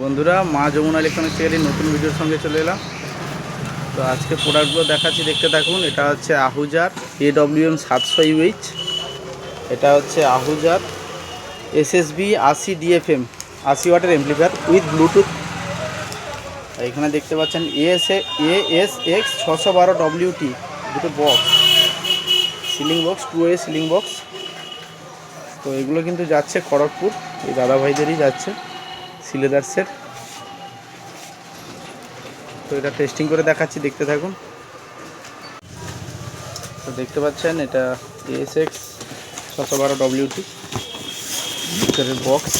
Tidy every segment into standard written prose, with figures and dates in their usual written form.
বন্ধুরা, মা যমুনা ইলেকট্রনিক্স থেকে নতুন ভিডিওর সঙ্গে চলে এলাম। তো আজকে প্রোডাক্টগুলো দেখাচ্ছি, দেখতে থাকুন। এটা হচ্ছে আহুজার AWM 700 UH। এটা হচ্ছে আহুজার SSB 80 DFM 80 ওয়াটের এমপ্লিফায়ার উইথ ব্লুটুথ। এখানে দেখতে পাচ্ছেন ASX 612 WT দুটো box, ceiling box, 2A ceiling box. তো এগুলো কিন্তু যাচ্ছে খড়গপুর, এই দাদাভাইদেরই যাচ্ছে সিলেদার্সের। তো এটা টেস্টিং করে দেখাচ্ছি, দেখতে থাকুন। তো দেখতে পাচ্ছেন এটা ASX 612 WT বক্স।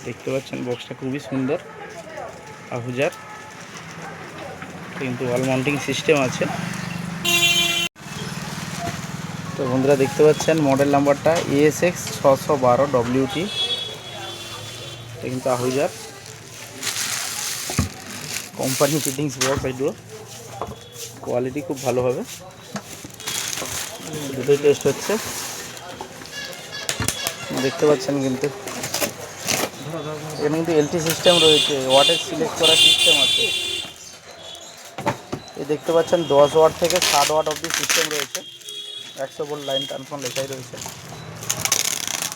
দেখতে পাচ্ছেন বক্সটা খুবই সুন্দর, আহুজার কিন্তু ওয়াল মাউন্টিং সিস্টেম আছে। তো বন্ধুরা দেখতে পাচ্ছেন মডেল নাম্বারটা ASX 612 WT। এটা কিন্তু আহুজার কোম্পানি ফিটিংস বক্স। এগুলো কোয়ালিটি খুব ভালো হবে, দুটোই টেস্ট হচ্ছে। দেখতে পাচ্ছেন কিন্তু এখানে কিন্তু LT সিস্টেম রয়েছে, ওয়াটেজ সিলেক্ট করার সিস্টেম আছে। এই দেখতে পাচ্ছেন 10 ওয়াট থেকে 60 ওয়াট অবধি সিস্টেম রয়েছে। 100 ভোল্ট লাইন ট্রান্সফর্ম লেখাই রয়েছে।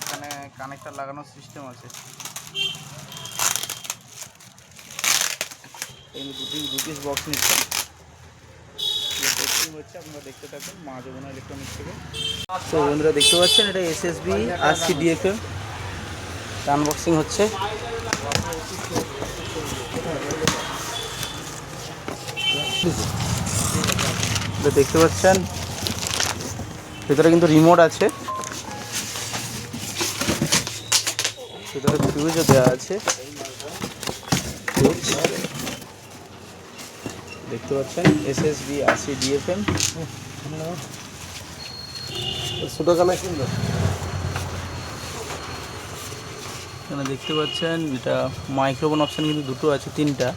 এখানে কানেক্টর লাগানোর সিস্টেম আছে। এই দু পিস বক্স নিচ্ছে, টেস্টিং হচ্ছে, আপনারা দেখতে থাকুন মা যমুনা ইলেকট্রনিক্স থেকে। তো বন্ধুরা দেখতে পাচ্ছেন এটা SSB 80 DFM আনবক্সিং হচ্ছে। দেখতে পাচ্ছেন ভিতরে কিন্তু রিমোট আছে, ভিতরে ফিউজও দেওয়া আছে। দেখতে পাচ্ছেন SSB 80 DFM ছোটো কানেকশন। এখানে দেখতে পাচ্ছেন এটা মাইক্রোফোন অপশান কিন্তু দুটো আছে, তিনটা।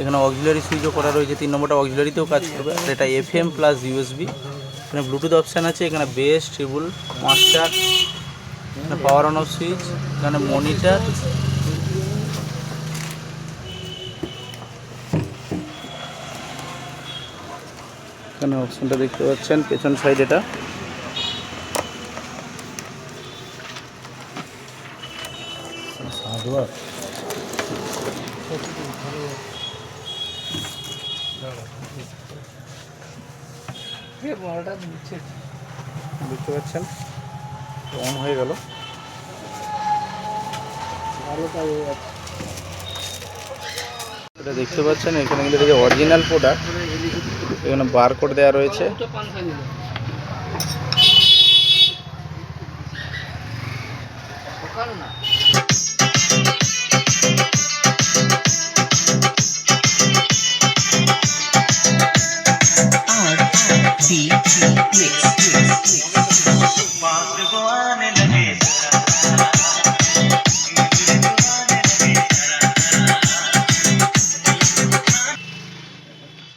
এখানে অক্সিলারি সুইচও করা রয়েছে, 3 নম্বরটা অক্সিলারিতেও কাজ করবে। আর এটা FM প্লাস USB। এখানে ব্লুটুথ অপশান আছে, এখানে বেস, ট্রিবল, মাস্টার, এখানে পাওয়ার অন অফ সুইচ, এখানে মনিটর। এখানে অপশানটা দেখতে পাচ্ছেন পেছন সাইড। এটা দেখতে পাচ্ছেন অন হয়ে গেল। এটা দেখতে পাচ্ছেন এখানে কিন্তু এটা অরিজিনাল প্রোডাক্ট। এখানে বারকোড দেওয়া রয়েছে।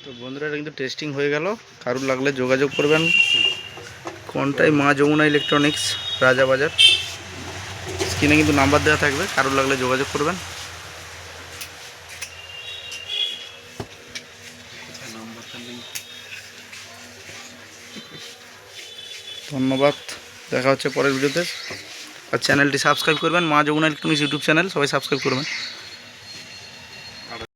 তো বন্ধুরা এটা কিন্তু টেস্টিং হয়ে গেল। কারুর লাগলে যোগাযোগ করবেন, কোনটাই মা যমুনা ইলেকট্রনিক্স, রাজাবাজার। স্ক্রিনে কিন্তু নাম্বার দেওয়া থাকবে, কারুর লাগলে যোগাযোগ করবেন। ধন্যবাদ, দেখা হচ্ছে পরের ভিডিওতে। আর চ্যানেলটি সাবস্ক্রাইব করবেন, মা যমুনা ইলেকট্রনিক্স ইউটিউব চ্যানেল, সবাই সাবস্ক্রাইব করবেন।